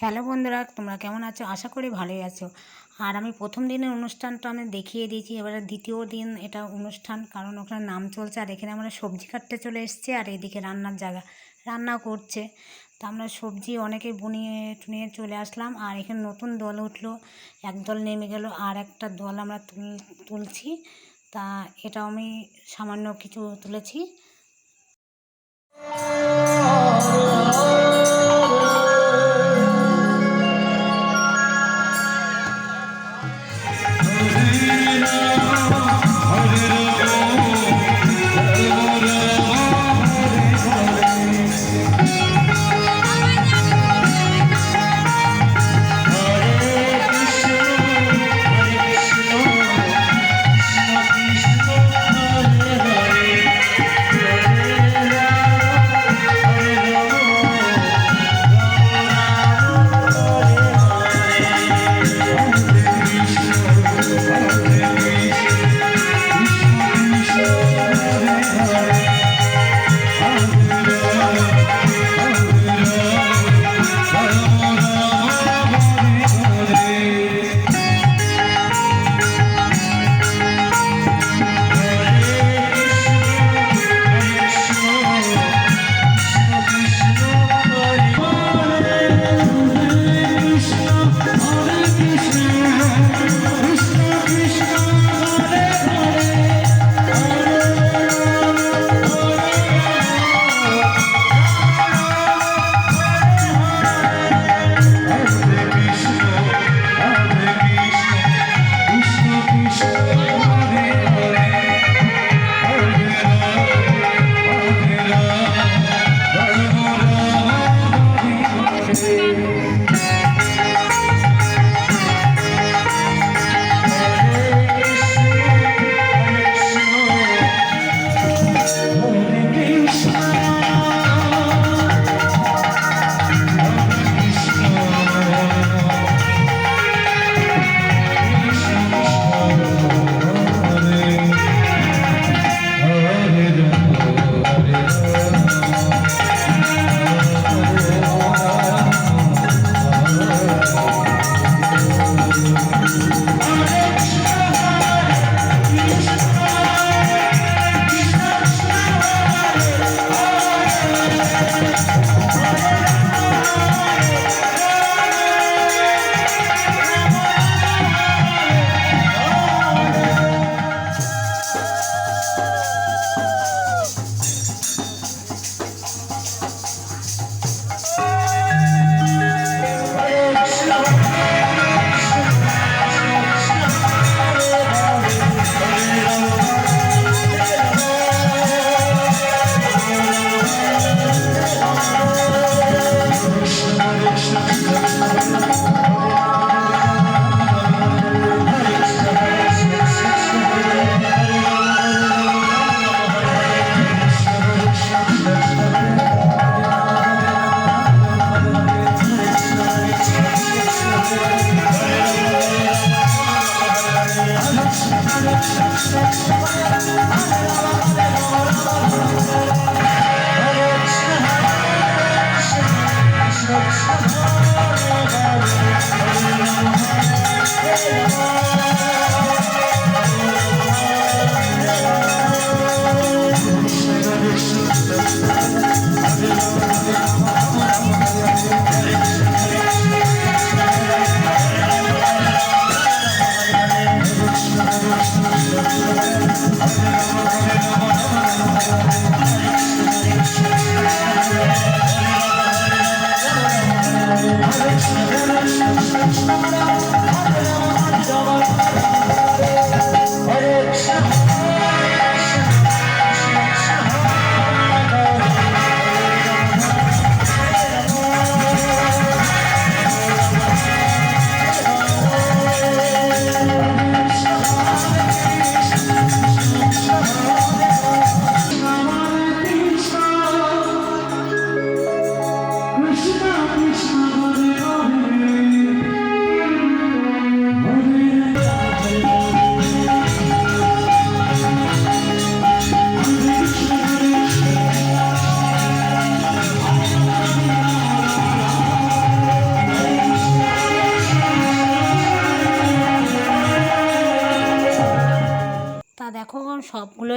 Hello বন্ধুরা, তোমরা কেমন আছো? আশা করি ভালোই আছো। আর আমি প্রথম দিনের অনুষ্ঠানটা আমি দেখিয়ে দিয়েছি, এবারে দ্বিতীয় দিন এটা অনুষ্ঠান, কারণ ওখানে নাম চলছে। আর এখানে আমরা সবজি কাটতে চলে এসেছি, আর এদিকে রান্নার জায়গা রান্না করছে। তা আমরা সবজি অনেকে বুনিয়ে টুনিয়ে চলে আসলাম। আর এখানে নতুন দল উঠলো, এক দল নেমে গেল, আর একটা দল আমরা তুলছি। তা এটা আমি সামান্য কিছু তুলেছি।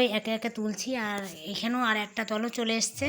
ফুলগুলোই একে একে তুলছি। আর এখানেও আর একটা দলও চলে এসছে।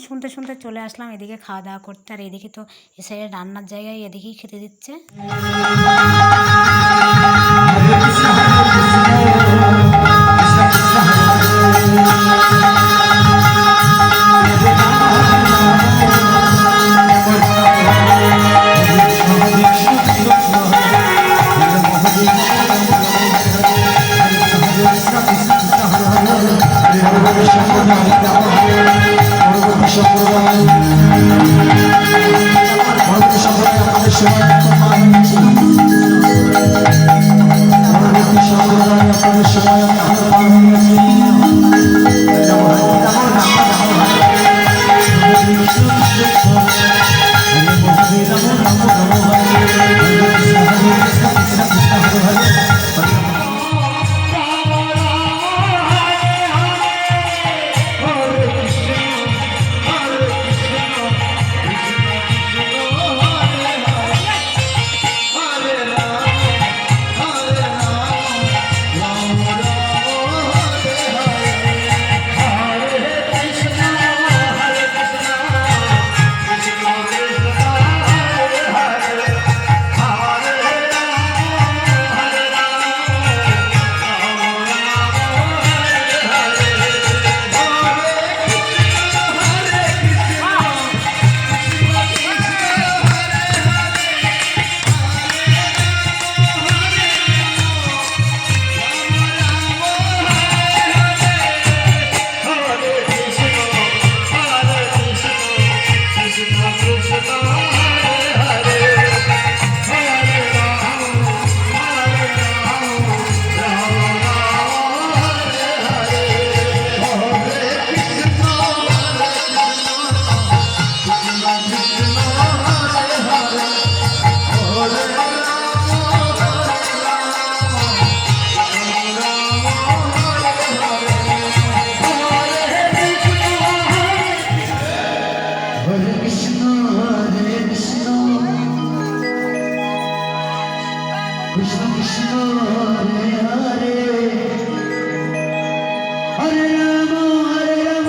শুনতে শুনতে চলে আসলাম এদিকে খাওয়া দাওয়া করতে। আর এদিকে তো এ সাইডে রান্নার জায়গায় এদিকেই খেতে দিচ্ছে। কৃষ্ণ কৃষ্ণ হরে হরে হরে রাম হরে রাম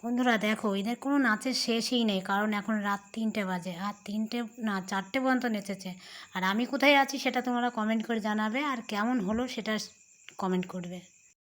বন্ধুরা দেখো, এদের কোনো নাচের শেষই নেই, কারণ এখন রাত 3টে বাজে, আর 3টে না 4টে পর্যন্ত নেচেছে। আর আমি কোথায় আছি সেটা তোমরা কমেন্ট করে জানাবে, আর কেমন হলো সেটা কমেন্ট করবে।